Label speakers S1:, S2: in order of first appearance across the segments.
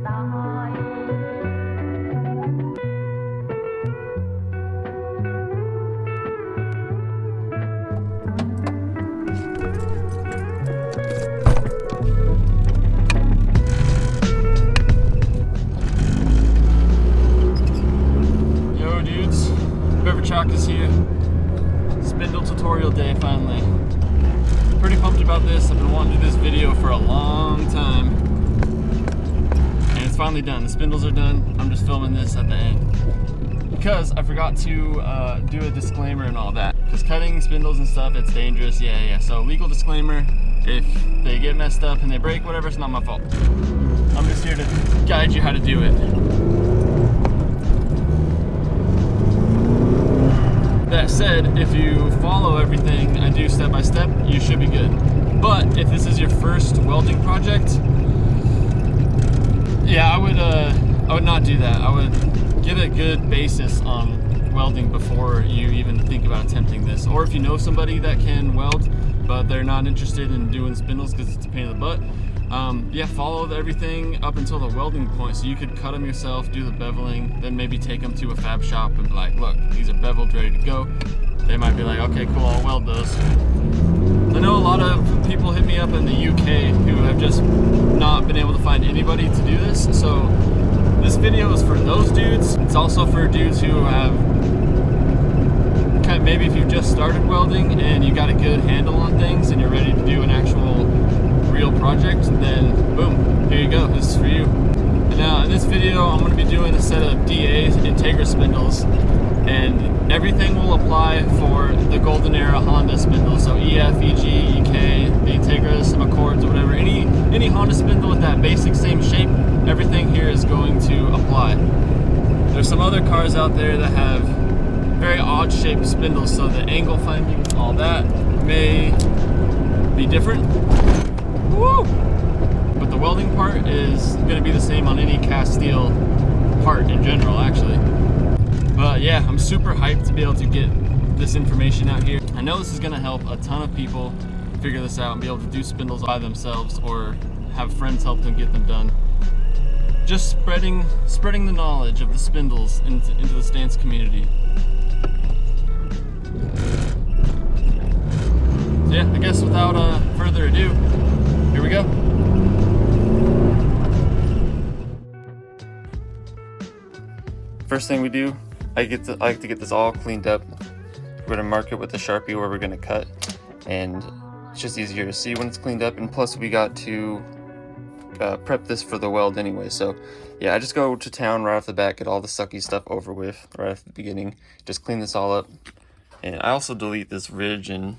S1: Yo dudes, Beveling is here. Spindle tutorial day finally. Pretty pumped about this. I've been wanting to do this video for a long time. And it's finally done. The spindles are done. I'm just filming this at the end. Because I forgot to do a disclaimer and all that. Because cutting spindles and stuff, it's dangerous. Yeah. So legal disclaimer, if they get messed up and they break, whatever, it's not my fault. I'm just here to guide you how to do it. That said, if you follow everything I do step by step, you should be good. But if this is your first welding project, yeah, I would not do that. I would get a good basis on welding before you even think about attempting this. Or if you know somebody that can weld, but they're not interested in doing spindles because it's a pain in the butt, yeah, follow everything up until the welding point. So you could cut them yourself, do the beveling, then maybe take them to a fab shop and be like, look, these are beveled, ready to go. They might be like, okay, cool, I'll weld those. I know a lot of people hit me up in the UK who have just not been able to find anybody to do this. So this video is for those dudes. It's also for dudes who have, maybe if you've just started welding and you got a good handle on things and you're ready to do an actual real project, then boom, here you go, this is for you. And now in this video I'm going to be doing a set of DA's Integra spindles, and everything will apply for the golden era Honda spindles. So EF, EG, EK, the Integras, some Accords, or whatever, any Honda spindle with that basic same shape, everything here is going to apply. There's some other cars out there that have very odd shaped spindles, so the angle finding, all that may be different. Woo! But the welding part is going to be the same on any cast steel part in general, actually. But yeah, I'm super hyped to be able to get this information out here. I know this is going to help a ton of people figure this out and be able to do spindles by themselves or have friends help them get them done. Just spreading the knowledge of the spindles into the stance community. Yeah, I guess without further ado, here we go. First thing we do, I like to get this all cleaned up. We're gonna mark it with a Sharpie where we're gonna cut, and it's just easier to see when it's cleaned up. And plus, we got to prep this for the weld anyway. So yeah, I just go to town right off the bat, get all the sucky stuff over with right at the beginning. Just clean this all up, and I also delete this ridge and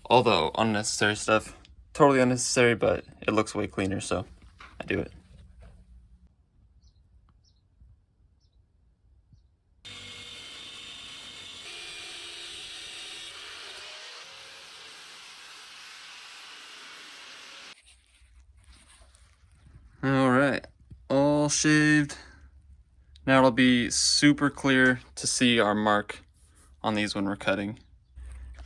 S1: all the unnecessary stuff. Totally unnecessary, but it looks way cleaner, so I do it. Alright, all shaved. Now it'll be super clear to see our mark on these when we're cutting.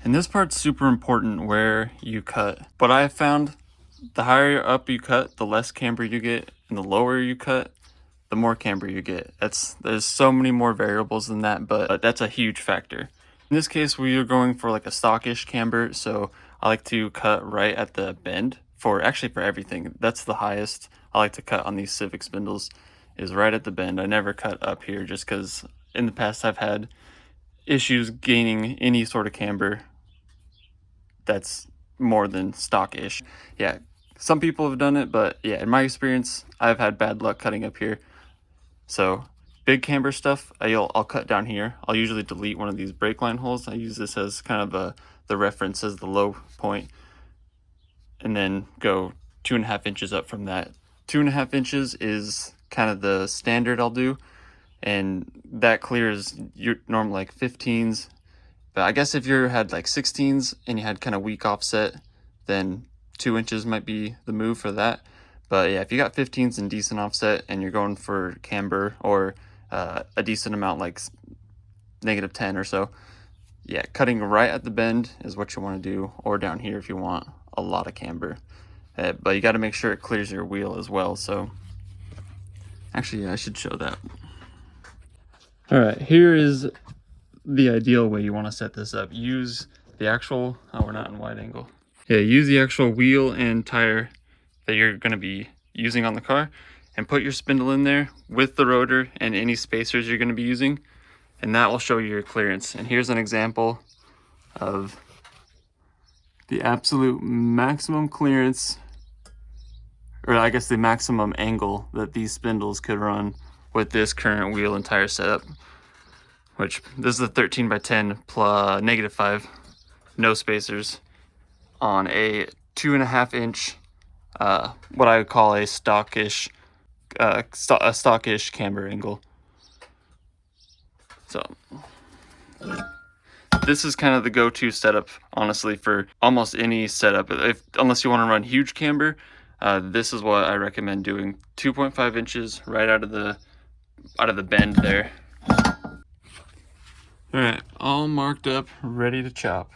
S1: And this part's super important where you cut. But I have found the higher up you cut, the less camber you get, and the lower you cut, the more camber you get. There's so many more variables than that, but that's a huge factor. In this case, we are going for like a stockish camber, so I like to cut right at the bend for everything. That's the highest I like to cut on these Civic spindles, is right at the bend. I never cut up here just because in the past I've had issues gaining any sort of camber that's more than stockish. Yeah, some people have done it, but yeah, in my experience, I've had bad luck cutting up here. So big camber stuff, I'll cut down here. I'll usually delete one of these brake line holes. I use this as kind of the reference as the low point, and then go 2.5 inches up from that. 2.5 inches is kind of the standard I'll do, and that clears your normal like 15s. But I guess if you had like 16s and you had kind of weak offset, then 2 inches might be the move for that. But yeah, if you got 15s and decent offset and you're going for camber or a decent amount like -10 or so, yeah, cutting right at the bend is what you want to do, or down here if you want a lot of camber. But you got to make sure it clears your wheel as well. So Actually, yeah, I should show that. All right, here is the ideal way you want to set this up. Use the actual, oh, we're not in wide angle. Yeah, use the actual wheel and tire that you're going to be using on the car and put your spindle in there with the rotor and any spacers you're going to be using, and that will show you your clearance. And here's an example of the absolute maximum clearance, or I guess the maximum angle that these spindles could run with this current wheel and tire setup, which this is a 13 by 10 plus -5, no spacers, on a 2.5 inch, what I would call a stockish camber angle. So this is kind of the go-to setup, honestly, for almost any setup. Unless you want to run huge camber, this is what I recommend doing. 2.5 inches right out of the bend there. All right, all marked up, ready to chop.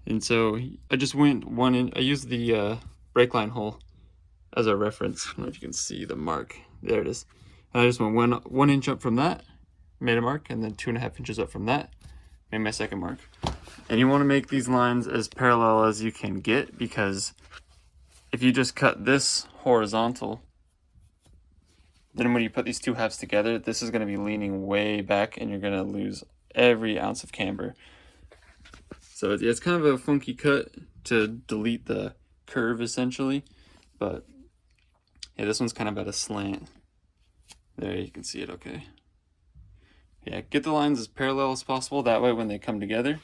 S1: And so I just went 1 inch. I used the brake line hole as a reference. I don't know if you can see the mark. There it is. And I just went 1 inch up from that, made a mark, and then 2.5 inches up from that, made my second mark. And you want to make these lines as parallel as you can get, because if you just cut this horizontal, then when you put these two halves together, this is going to be leaning way back and you're going to lose every ounce of camber. So it's kind of a funky cut to delete the curve essentially, but yeah, this one's kind of at a slant. There, you can see it okay. Yeah, get the lines as parallel as possible. That way when they come together,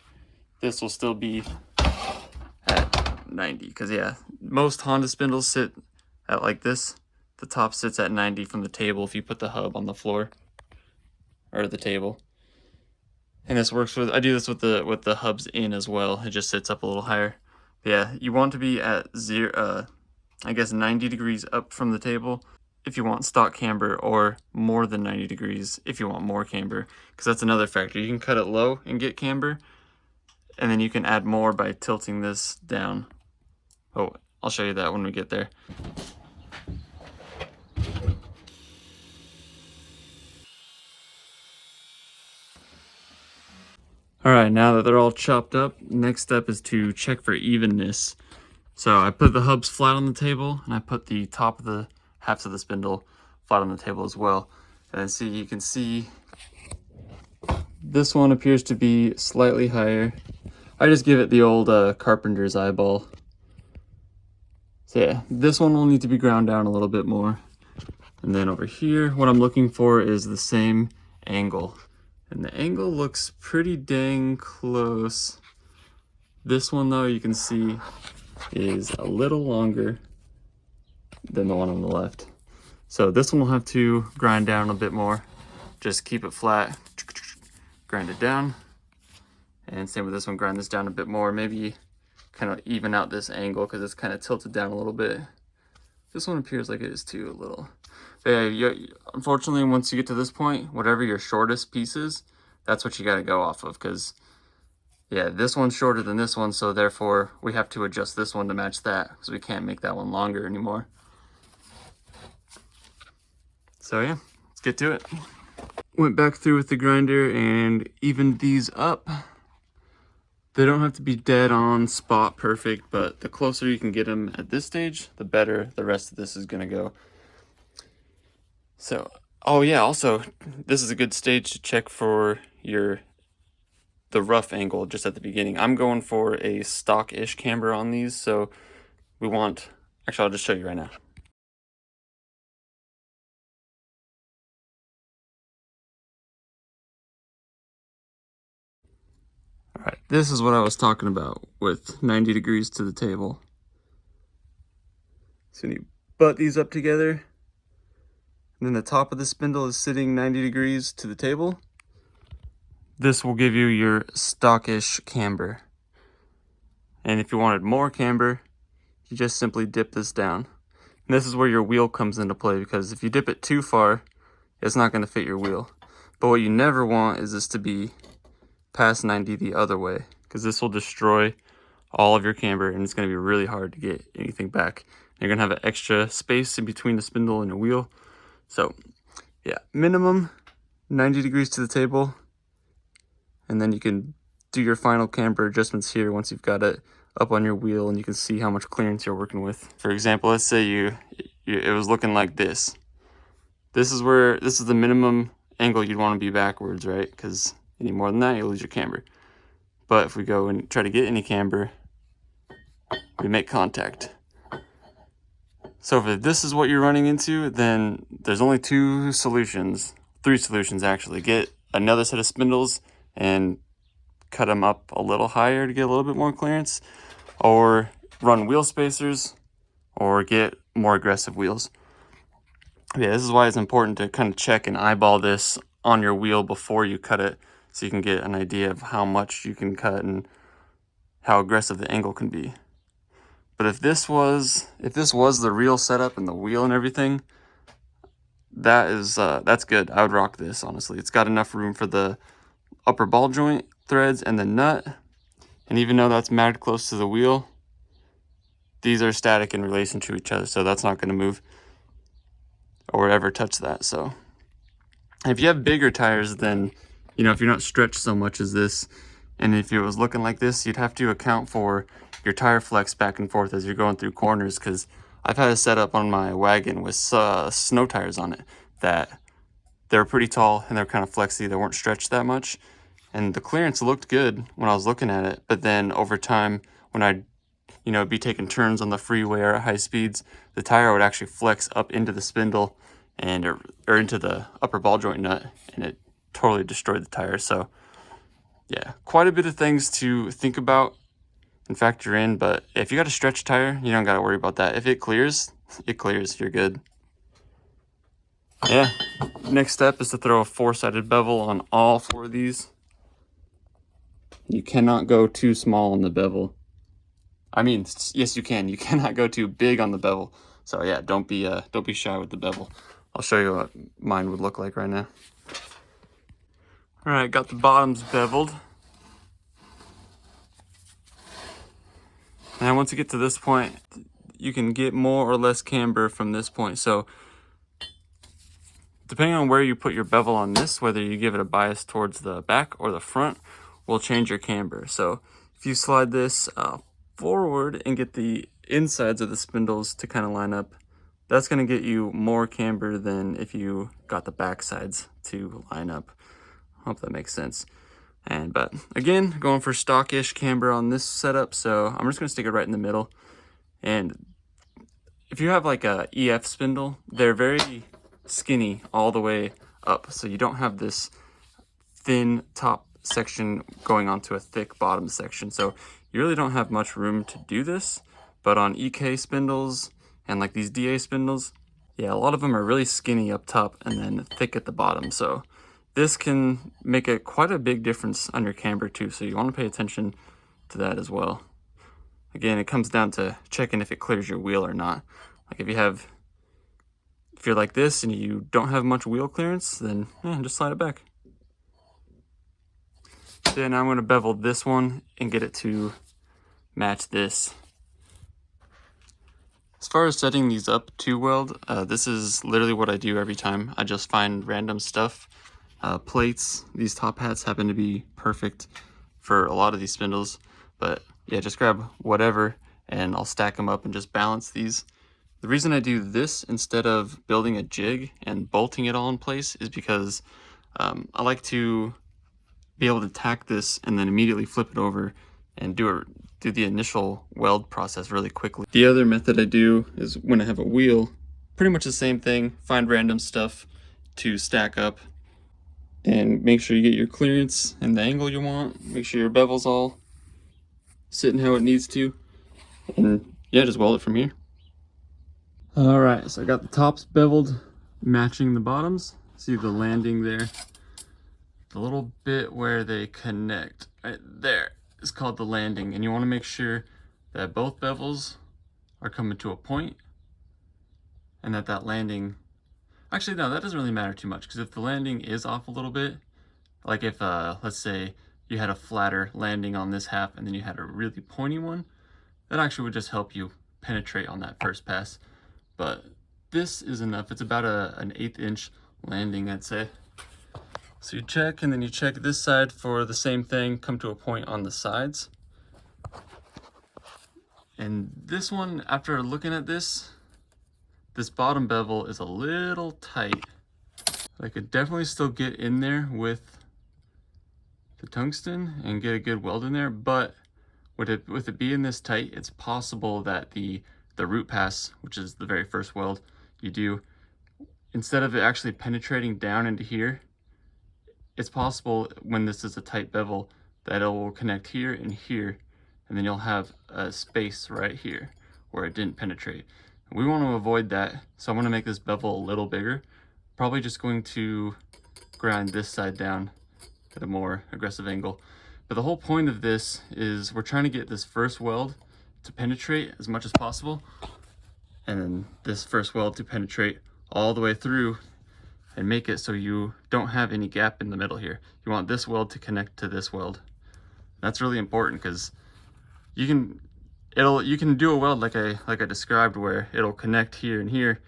S1: this will still be at 90. Because yeah, most Honda spindles sit at like this. The top sits at 90 from the table if you put the hub on the floor or the table. And this works with, I do this with the hubs in as well. It just sits up a little higher. But yeah, you want to be at 90 degrees up from the table if you want stock camber, or more than 90 degrees if you want more camber, because that's another factor. You can cut it low and get camber, and then you can add more by tilting this down. Oh, I'll show you that when we get there. All right, now that they're all chopped up, next step is to check for evenness. So I put the hubs flat on the table, and I put the top of the halves of the spindle flat on the table as well. And then see, you can see this one appears to be slightly higher. I just give it the old carpenter's eyeball. So yeah, this one will need to be ground down a little bit more. And then over here, what I'm looking for is the same angle. And the angle looks pretty dang close. This one though, you can see is a little longer than the one on the left. So this one will have to grind down a bit more. Just keep it flat, grind it down. And same with this one, grind this down a bit more. Maybe kind of even out this angle because it's kind of tilted down a little bit. This one appears like it is too, a little. But yeah, unfortunately, once you get to this point, whatever your shortest piece is, that's what you got to go off of, because yeah, this one's shorter than this one, so therefore we have to adjust this one to match that, because we can't make that one longer anymore. So yeah, let's get to it. Went back through with the grinder and evened these up. They don't have to be dead on spot perfect, but the closer you can get them at this stage, the better the rest of this is going to go. So, oh yeah, also, this is a good stage to check for the rough angle just at the beginning. I'm going for a stock-ish camber on these, so we want, actually I'll just show you right now. All right, this is what I was talking about with 90 degrees to the table. So you butt these up together, and then the top of the spindle is sitting 90 degrees to the table. This will give you your stockish camber. And if you wanted more camber, you just simply dip this down. And this is where your wheel comes into play, because if you dip it too far, it's not going to fit your wheel. But what you never want is this to be past 90 the other way, because this will destroy all of your camber and it's going to be really hard to get anything back. You're going to have an extra space in between the spindle and your wheel. So yeah, minimum 90 degrees to the table. And then you can do your final camber adjustments here once you've got it up on your wheel and you can see how much clearance you're working with. For example, let's say it was looking like this. This is the minimum angle you'd want to be backwards, right? Because any more than that, you'll lose your camber. But if we go and try to get any camber, we make contact. So if this is what you're running into, then there's only three solutions actually. Get another set of spindles and cut them up a little higher to get a little bit more clearance, or run wheel spacers, or get more aggressive wheels. Yeah, this is why it's important to kind of check and eyeball this on your wheel before you cut it, so you can get an idea of how much you can cut and how aggressive the angle can be. But if this was the real setup and the wheel and everything, that's good. I would rock this, honestly. It's got enough room for the upper ball joint threads and the nut, and even though that's mounted close to the wheel, these are static in relation to each other, so that's not going to move or ever touch that. So if you have bigger tires, then, you know, if you're not stretched so much as this, and if it was looking like this, you'd have to account for your tire flex back and forth as you're going through corners, because I've had a setup on my wagon with snow tires on it that they were pretty tall and they're kind of flexy. They weren't stretched that much, and the clearance looked good when I was looking at it. But then over time, when I'd, you know, be taking turns on the freeway or at high speeds, the tire would actually flex up into the spindle and or into the upper ball joint nut, and it totally destroyed the tire. So yeah, quite a bit of things to think about and factor in, but if you got a stretch tire, you don't got to worry about that. If it clears, you're good. Yeah, next step is to throw a 4-sided bevel on all 4 of these. You cannot go too small on the bevel. I mean, yes, you can. You cannot go too big on the bevel. So yeah, don't be shy with the bevel. I'll show you what mine would look like right now. All right, got the bottoms beveled. And once you get to this point, you can get more or less camber from this point. So depending on where you put your bevel on this, whether you give it a bias towards the back or the front, will change your camber. So if you slide this forward and get the insides of the spindles to kind of line up, that's going to get you more camber than if you got the back sides to line up. Hope that makes sense. But again, going for stockish camber on this setup, so I'm just going to stick it right in the middle. And if you have like a EF spindle, they're very skinny all the way up, so you don't have this thin top section going onto a thick bottom section, so you really don't have much room to do this. But on EK spindles and like these DA spindles, yeah, a lot of them are really skinny up top and then thick at the bottom, so this can make quite a big difference on your camber too, so you want to pay attention to that as well. Again, it comes down to checking if it clears your wheel or not. Like if you're like this and you don't have much wheel clearance, then yeah, just slide it back. So now I'm going to bevel this one and get it to match this. As far as setting these up to weld, this is literally what I do every time. I just find random stuff. Plates, these top hats happen to be perfect for a lot of these spindles, but yeah, just grab whatever and I'll stack them up and just balance these. The reason I do this instead of building a jig and bolting it all in place is because I like to be able to tack this and then immediately flip it over and do the initial weld process really quickly. The other method I do is when I have a wheel, pretty much the same thing, find random stuff to stack up and make sure you get your clearance and the angle you want. Make sure your bevel's all sitting how it needs to, and yeah, just weld it from here. All right, so I got the tops beveled, matching the bottoms. See the landing there? The little bit where they connect, right there, is called the landing, and you want to make sure that both bevels are coming to a point, and that landing, actually no, that doesn't really matter too much, because if the landing is off a little bit, like if let's say you had a flatter landing on this half and then you had a really pointy one, that actually would just help you penetrate on that first pass. But this is enough. It's about an 1/8 inch landing, I'd say. So you check, and then you check this side for the same thing, come to a point on the sides. And this one, after looking at this bottom bevel is a little tight. I could definitely still get in there with the tungsten and get a good weld in there, but with it being this tight, it's possible that the root pass, which is the very first weld you do, instead of it actually penetrating down into here, it's possible when this is a tight bevel that it will connect here and here, and then you'll have a space right here where it didn't penetrate. We want to avoid that, so I'm going to make this bevel a little bigger. Probably just going to grind this side down at a more aggressive angle. But the whole point of this is we're trying to get this first weld to penetrate as much as possible, and then this first weld to penetrate all the way through and make it so you don't have any gap in the middle here. You want this weld to connect to this weld. That's really important because you can do a weld like I described, where it'll connect here and here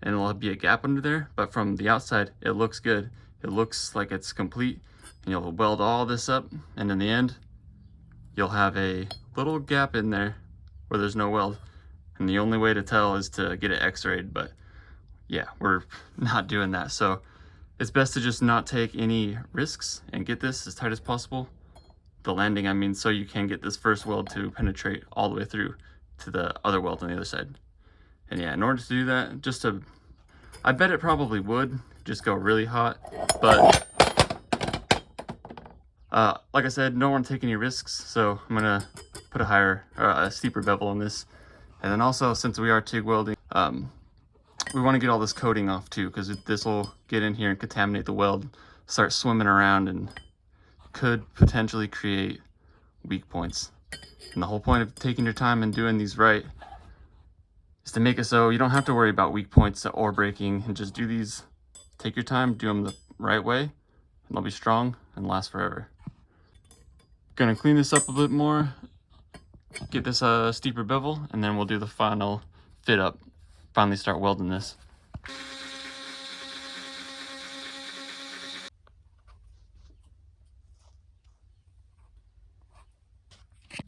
S1: and it'll be a gap under there, but from the outside it looks good. It looks like it's complete, and you'll weld all this up, and in the end you'll have a little gap in there where there's no weld, and the only way to tell is to get it x-rayed. But yeah, we're not doing that, so it's best to just not take any risks and get this as tight as possible. The landing, I mean, so you can get this first weld to penetrate all the way through to the other weld on the other side. And yeah, in order to do that, I bet it probably would just go really hot, but like I said, don't want to take any risks, so I'm gonna put a steeper bevel on this. And then also, since we are TIG welding, we want to get all this coating off too, because this will get in here and contaminate the weld, start swimming around, and could potentially create weak points. And the whole point of taking your time and doing these right is to make it so you don't have to worry about weak points or breaking, and just do these, take your time, do them the right way, and they'll be strong and last forever. Gonna clean this up a bit more, get this steeper bevel, and then we'll do the final fit up, finally start welding this.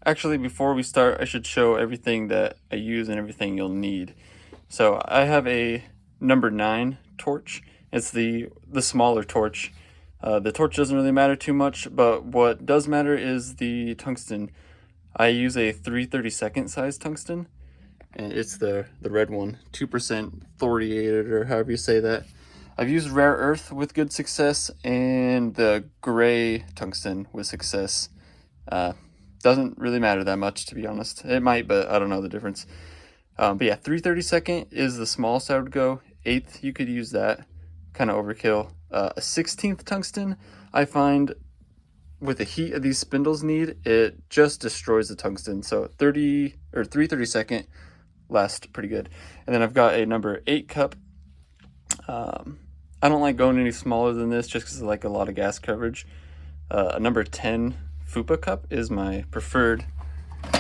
S1: Actually, before we start, I should show everything that I use and everything you'll need. So I have a number 9 torch. It's the smaller torch. The torch doesn't really matter too much, but what does matter is the tungsten. I use a 3/32 size tungsten, and it's the red one, 2% thoriated, or however you say that. I've used rare earth with good success, and the gray tungsten with success. Doesn't really matter that much, to be honest. It might, but I don't know the difference. But yeah, 3/32 is the smallest I would go. 1/8, you could use that. Kind of overkill. A 16th tungsten, I find with the heat of these spindles need, it just destroys the tungsten. So 3/32 lasts pretty good. And then I've got a number 8 cup. I don't like going any smaller than this just because I like a lot of gas coverage. A number 10 Fupa cup is my preferred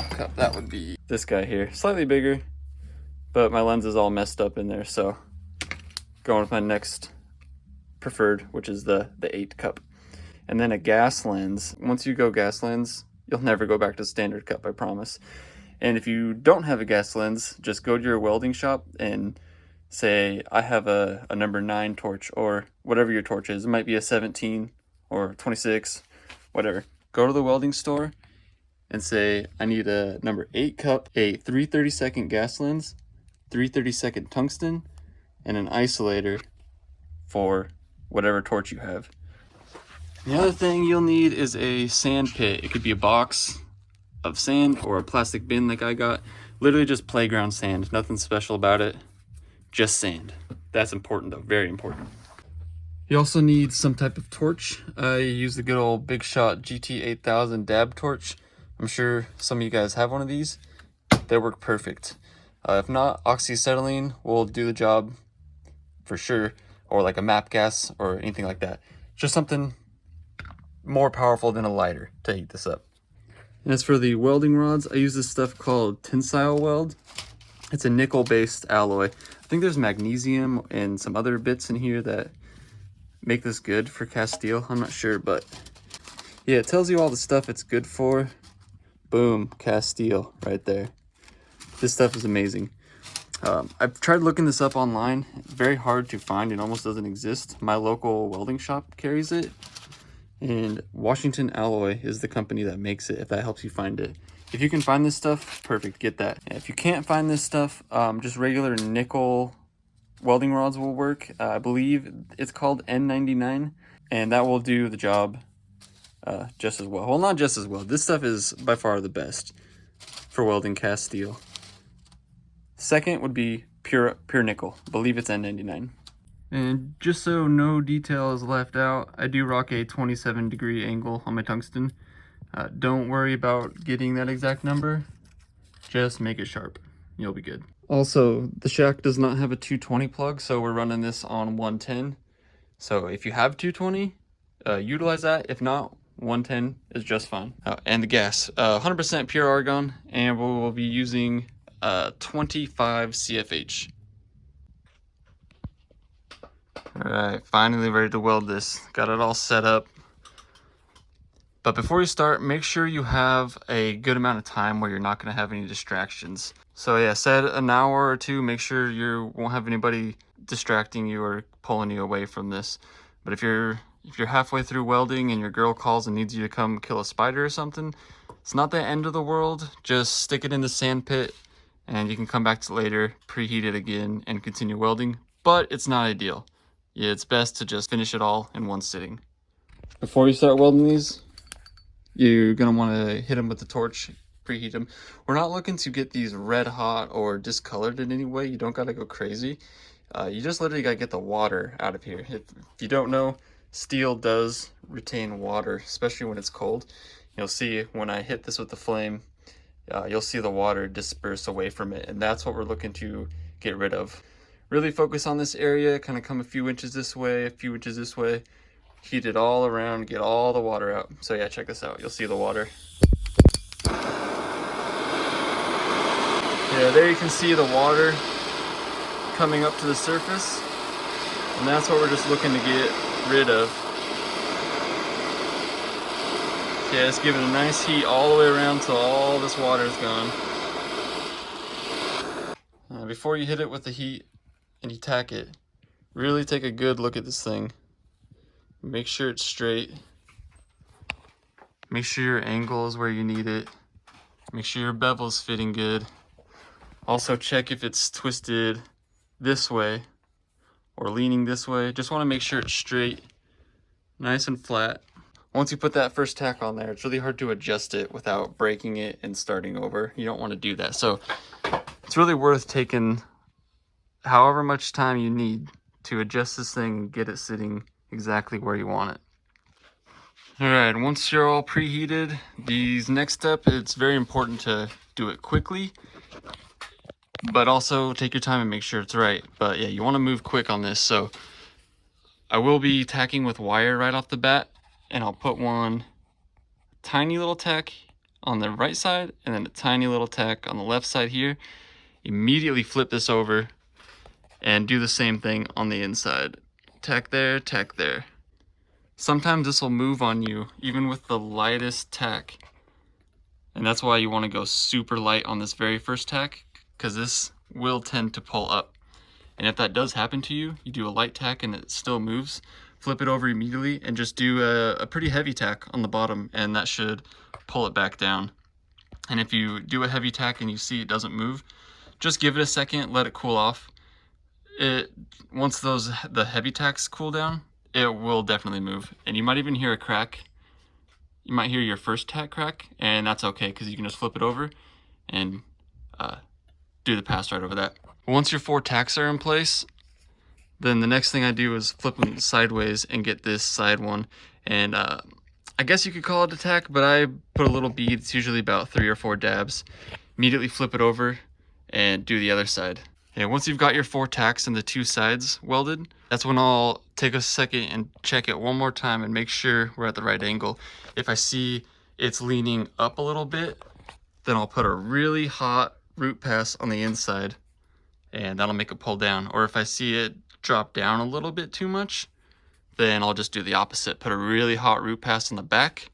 S1: cup. That would be this guy here. Slightly bigger, but my lens is all messed up in there, so going with my next preferred, which is the 8 cup. And then a gas lens. Once you go gas lens, you'll never go back to standard cup, I promise. And if you don't have a gas lens, just go to your welding shop and say, I have a number 9 torch, or whatever your torch is. It might be a 17 or 26, whatever. Go to the welding store and say, I need a number 8 cup, a 3/32 gas lens, 3/32 tungsten, and an isolator for whatever torch you have. The other thing you'll need is a sand pit. It could be a box of sand or a plastic bin like I got. Literally just playground sand, nothing special about it, just sand. That's important though, very important. You also need some type of torch. I use the good old Big Shot GT8000 dab torch. I'm sure some of you guys have one of these. They work perfect. If not, oxyacetylene will do the job for sure, or like a MAP gas or anything like that. Just something more powerful than a lighter to heat this up. And as for the welding rods, I use this stuff called tensile weld. It's a nickel-based alloy. I think there's magnesium and some other bits in here that make this good for cast steel. I'm not sure, but yeah, it tells you all the stuff it's good for. Boom, cast steel right there. This stuff is amazing. I've tried looking this up online. It's very hard to find. It almost doesn't exist. My local welding shop carries it, and Washington Alloy is the company that makes it, if that helps you find it. If you can find this stuff, perfect, get that. If you can't find this stuff, just regular nickel welding rods will work. I believe it's called N99, and that will do the job just as well. Well, not just as well. This stuff is by far the best for welding cast steel. Second would be pure nickel. I believe it's N99. And just so no detail is left out, I do rock a 27-degree angle on my tungsten. Don't worry about getting that exact number. Just make it sharp. You'll be good. Also, the shack does not have a 220 plug, so we're running this on 110. So if you have 220, utilize that. If not, 110 is just fine. And the gas, 100% pure argon, and we will be using 25 CFH. All right, finally ready to weld this. Got it all set up. But before you start, make sure you have a good amount of time where you're not going to have any distractions. So yeah, set an hour or two. Make sure you won't have anybody distracting you or pulling you away from this. But if you're halfway through welding and your girl calls and needs you to come kill a spider or something, it's not the end of the world. Just stick it in the sand pit and you can come back to it later, preheat it again, and continue welding. But it's not ideal. Yeah, it's best to just finish it all in one sitting. Before you start welding these, you're going to want to hit them with the torch, preheat them. We're not looking to get these red hot or discolored in any way. You don't got to go crazy. You just literally got to get the water out of here. If you don't know, steel does retain water, especially when it's cold. You'll see when I hit this with the flame, you'll see the water disperse away from it, and that's what we're looking to get rid of. Really focus on this area, kind of come a few inches this way, a few inches this way. Heat it all around, get all the water out. So yeah, check this out. You'll see the water. Yeah, there you can see the water coming up to the surface. And that's what we're just looking to get rid of. Yeah, just give it a nice heat all the way around till all this water is gone. Before you hit it with the heat and you tack it, really take a good look at this thing. Make sure it's straight. Make sure your angle is where you need it. Make sure your bevel's fitting good. Also check if it's twisted this way or leaning this way. Just want to make sure it's straight, nice and flat. Once you put that first tack on there, it's really hard to adjust it without breaking it and starting over. You don't want to do that. So it's really worth taking however much time you need to adjust this thing and get it sitting exactly where you want it. All right, once you're all preheated, these next step, it's very important to do it quickly, but also take your time and make sure it's right. But yeah, you want to move quick on this. So I will be tacking with wire right off the bat, and I'll put one tiny little tack on the right side and then a tiny little tack on the left side here. Immediately flip this over and do the same thing on the inside. Tack there, tack there. Sometimes this will move on you, even with the lightest tack. And that's why you want to go super light on this very first tack, because this will tend to pull up. And if that does happen to you, you do a light tack and it still moves, flip it over immediately and just do a pretty heavy tack on the bottom, and that should pull it back down. And if you do a heavy tack and you see it doesn't move, just give it a second, let it cool off. Once the heavy tacks cool down, it will definitely move. And you might even hear a crack. You might hear your first tack crack, and that's okay because you can just flip it over and do the pass right over that. Once your 4 tacks are in place, then the next thing I do is flip them sideways and get this side one. And I guess you could call it a tack, but I put a little bead. It's usually about 3 or 4 dabs. Immediately flip it over and do the other side. And once you've got your 4 tacks and the 2 sides welded, that's when I'll take a second and check it one more time and make sure we're at the right angle. If I see it's leaning up a little bit, then I'll put a really hot root pass on the inside, and that'll make it pull down. Or if I see it drop down a little bit too much, then I'll just do the opposite. Put a really hot root pass on the back,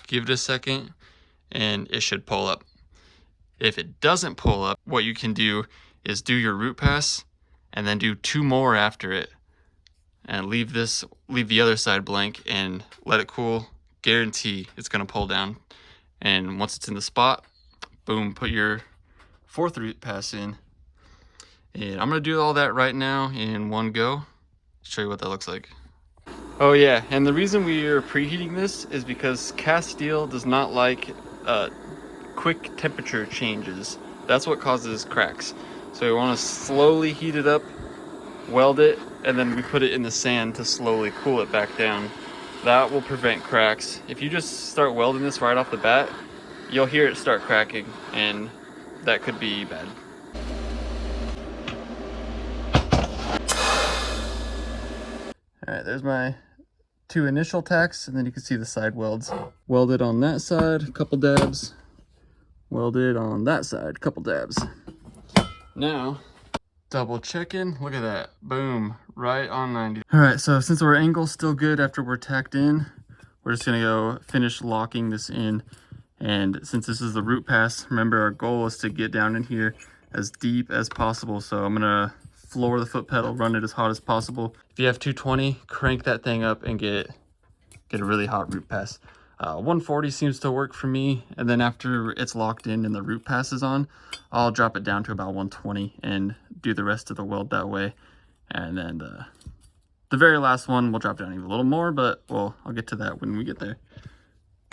S1: give it a second, and it should pull up. If it doesn't pull up, what you can do is do your root pass and then do 2 more after it, and leave the other side blank and let it cool. Guarantee it's gonna pull down. And once it's in the spot, boom, put your 4th root pass in. And I'm gonna do all that right now in one go. Show you what that looks like. Oh yeah, and the reason we are preheating this is because cast steel does not like quick temperature changes. That's what causes cracks. So we want to slowly heat it up, weld it, and then we put it in the sand to slowly cool it back down. That will prevent cracks. If you just start welding this right off the bat, you'll hear it start cracking, and that could be bad. All right, there's my 2 initial tacks, and then you can see the side welds. Welded on that side, a couple dabs. Welded on that side, a couple dabs. Now, double checking, look at that, boom, right on 90. All right, so since our angle's still good after we're tacked in, we're just gonna go finish locking this in. And since this is the root pass, remember our goal is to get down in here as deep as possible. So I'm gonna floor the foot pedal, run it as hot as possible. If you have 220, crank that thing up and get a really hot root pass. 140 seems to work for me, and then after it's locked in and the root pass is on, I'll drop it down to about 120 and do the rest of the weld that way. And then the very last one we'll drop down even a little more, but well, I'll get to that when we get there.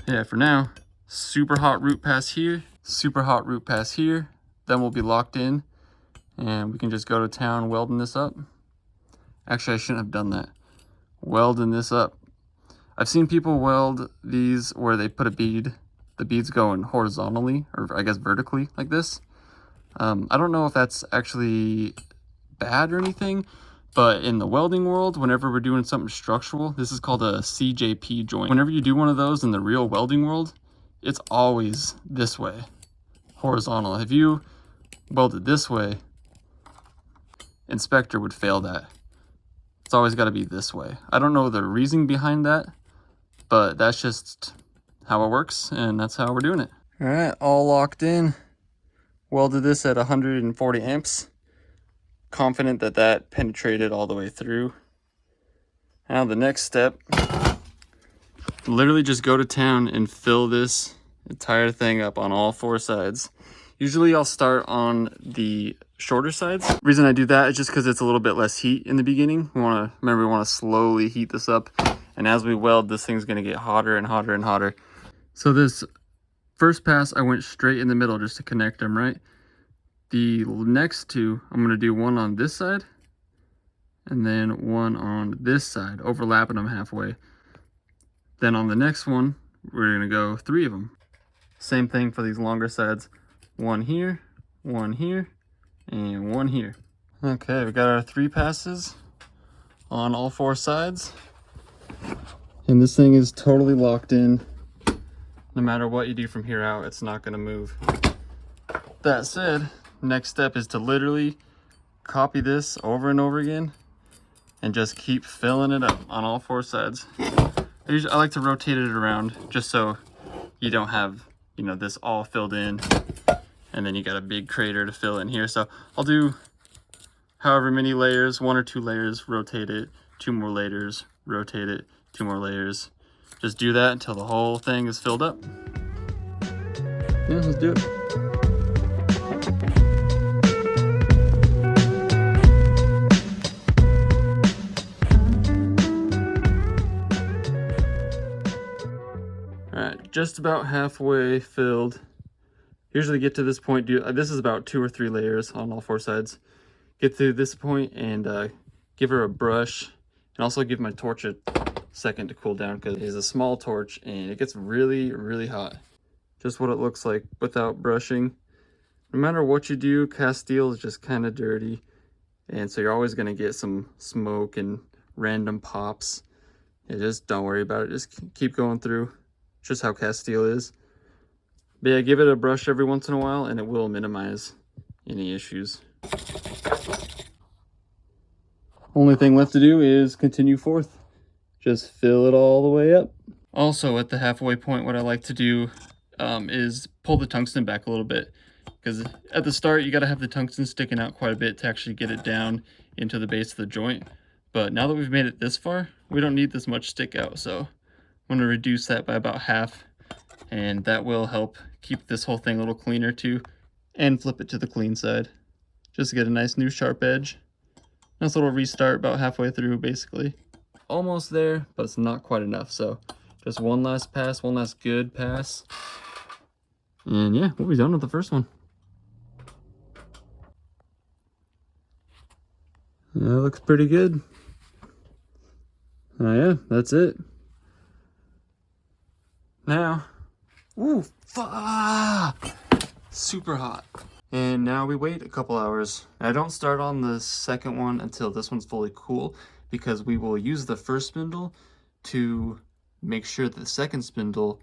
S1: Yeah, for now, super hot root pass here, super hot root pass here, then we'll be locked in and we can just go to town welding this up. Actually, I shouldn't have done that. Welding this up. I've seen people weld these where they put a bead, the bead's going horizontally, or I guess vertically like this. I don't know if that's actually bad or anything, but in the welding world, whenever we're doing something structural, this is called a CJP joint. Whenever you do one of those in the real welding world, it's always this way, horizontal. If you welded this way, inspector would fail that. It's always got to be this way. I don't know the reasoning behind that, but that's just how it works, and that's how we're doing it. All right, all locked in. Welded this at 140 amps. Confident that that penetrated all the way through. Now the next step, literally just go to town and fill this entire thing up on all 4 sides. Usually I'll start on the shorter sides. The reason I do that is just because it's a little bit less heat in the beginning. We want to slowly heat this up, and as we weld, this thing's going to get hotter and hotter and hotter. So this first pass, I went straight in the middle just to connect them, right? The next 2, I'm going to do one on this side and then one on this side, overlapping them halfway. Then on the next one, we're going to go 3 of them. Same thing for these longer sides. One here, and one here. Okay, we got our 3 passes on all 4 sides. And this thing is totally locked in. No matter what you do from here out, it's not gonna move. That said, next step is to literally copy this over and over again and just keep filling it up on all 4 sides. I like to rotate it around just so you don't have, you know, this all filled in and then you got a big crater to fill in here. So I'll do however many layers, 1 or 2 layers, rotate it, 2 more layers, rotate it, 2 more layers. Just do that until the whole thing is filled up. Yeah, let's do it. All right, just about halfway filled. Usually get to this point, this is about 2 or 3 layers on all 4 sides. Get to this point and give her a brush, and also give my torch a second to cool down because it is a small torch and it gets really, really hot. Just what it looks like without brushing. No matter what you do, cast steel is just kind of dirty, and so you're always going to get some smoke and random pops. Yeah, just don't worry about it. Just keep going through. Just how cast steel is. But yeah, give it a brush every once in a while and it will minimize any issues. Only thing left to do is continue forth. Just fill it all the way up. Also, at the halfway point, what I like to do is pull the tungsten back a little bit, because at the start you got to have the tungsten sticking out quite a bit to actually get it down into the base of the joint. But now that we've made it this far, we don't need this much stick out, so I'm going to reduce that by about half, and that will help keep this whole thing a little cleaner too, and flip it to the clean side just to get a nice new sharp edge. Nice little restart about halfway through, basically. Almost there, but it's not quite enough, so just one last pass, one last good pass. And yeah, we'll be done with the first one. That looks pretty good. Oh yeah, that's it. Now, ooh, super hot. And now we wait a couple hours. I don't start on the second one until this one's fully cool, because we will use the first spindle to make sure that the second spindle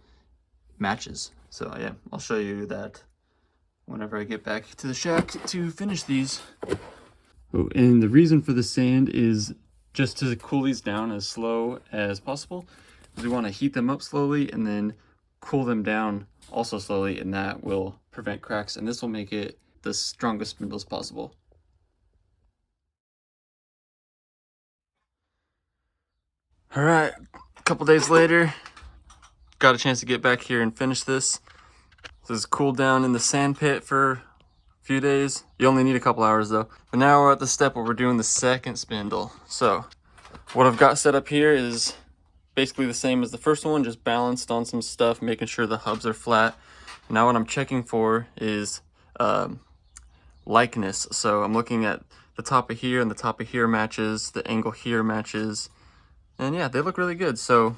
S1: matches. So yeah, I'll show you that whenever I get back to the shack to finish these. Oh, and the reason for the sand is just to cool these down as slow as possible. We want to heat them up slowly and then cool them down also slowly, and that will prevent cracks, and this will make it the strongest spindles possible. All right, a couple days later, got a chance to get back here and finish this. This is cooled down in the sand pit for a few days. You only need a couple hours though. But now we're at the step where we're doing the second spindle. So what I've got set up here is basically the same as the first one, just balanced on some stuff, making sure the hubs are flat. Now what I'm checking for is likeness. So I'm looking at the top of here, and the top of here matches, the angle here matches, and yeah, they look really good. So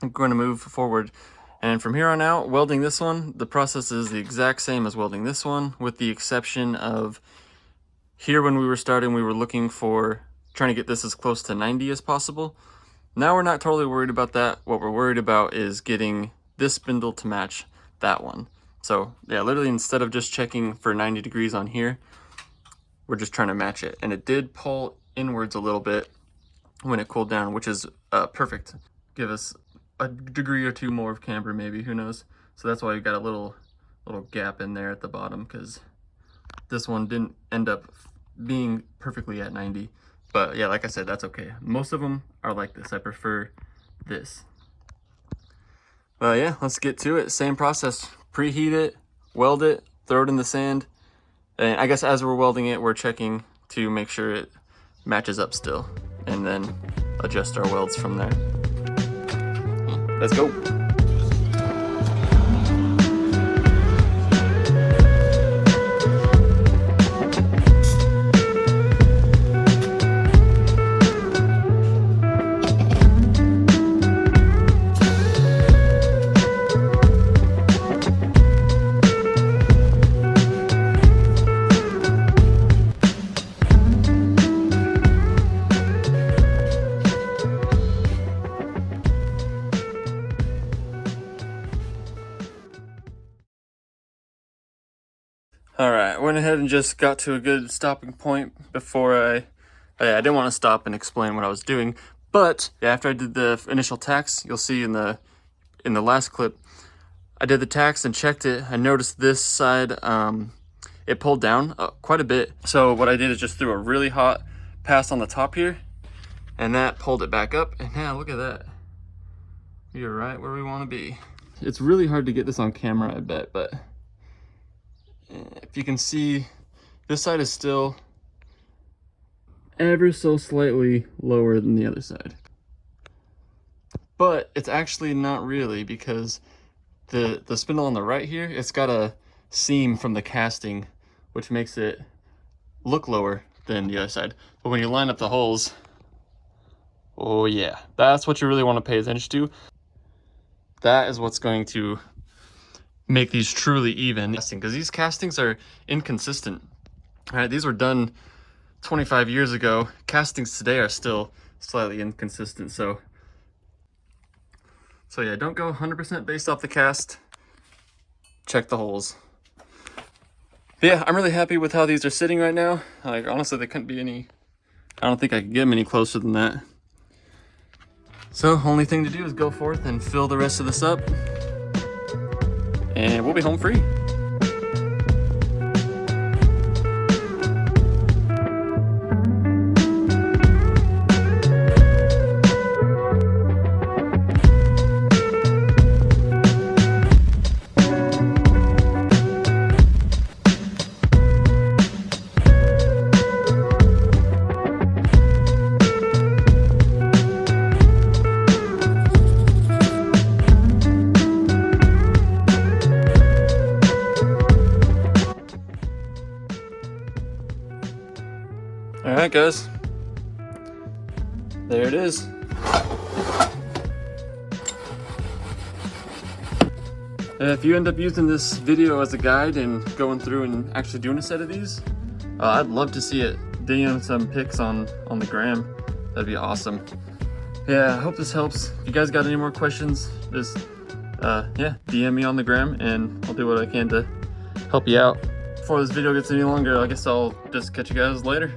S1: I'm going to move forward, and from here on out, welding this one, the process is the exact same as welding this one, with the exception of here when we were starting, we were looking for trying to get this as close to 90 as possible. Now we're not totally worried about that. What we're worried about is getting this spindle to match that one. So yeah, literally instead of just checking for 90 degrees on here, we're just trying to match it. And it did pull inwards a little bit when it cooled down, which is perfect. Give us a degree or two more of camber maybe, who knows. So that's why you got a little gap in there at the bottom, because this one didn't end up being perfectly at 90. But yeah, like I said, that's okay. Most of them are like this. I prefer this. But yeah, let's get to it. Same process. Preheat it, weld it, throw it in the sand. And I guess as we're welding it, we're checking to make sure it matches up still, and then adjust our welds from there. Let's go. All right, I went ahead and just got to a good stopping point before I didn't want to stop and explain what I was doing, but after I did the initial tacks, you'll see in the last clip, I did the tacks and checked it. I noticed this side, it pulled down quite a bit. So what I did is just threw a really hot pass on the top here, and that pulled it back up, and now look at that. You're right where we want to be. It's really hard to get this on camera, I bet, but if you can see, this side is still ever so slightly lower than the other side. But it's actually not really, because the spindle on the right here, it's got a seam from the casting, which makes it look lower than the other side. But when you line up the holes, oh yeah, that's what you really want to pay attention to. That is what's going to make these truly even, because these castings are inconsistent. All right, these were done 25 years ago. Castings today are still slightly inconsistent, so yeah, don't go 100% based off the cast. Check the holes. But yeah, I'm really happy with how these are sitting right now. Like, honestly, they couldn't be any, I don't think I could get them any closer than that. So, only thing to do is go forth and fill the rest of this up, and we'll be home free. All right, guys, there it is. If you end up using this video as a guide and going through and actually doing a set of these, I'd love to see it. DM some pics on the gram. That'd be awesome. Yeah, I hope this helps. If you guys got any more questions, just yeah, DM me on the gram and I'll do what I can to help you out. Before this video gets any longer, I guess I'll just catch you guys later.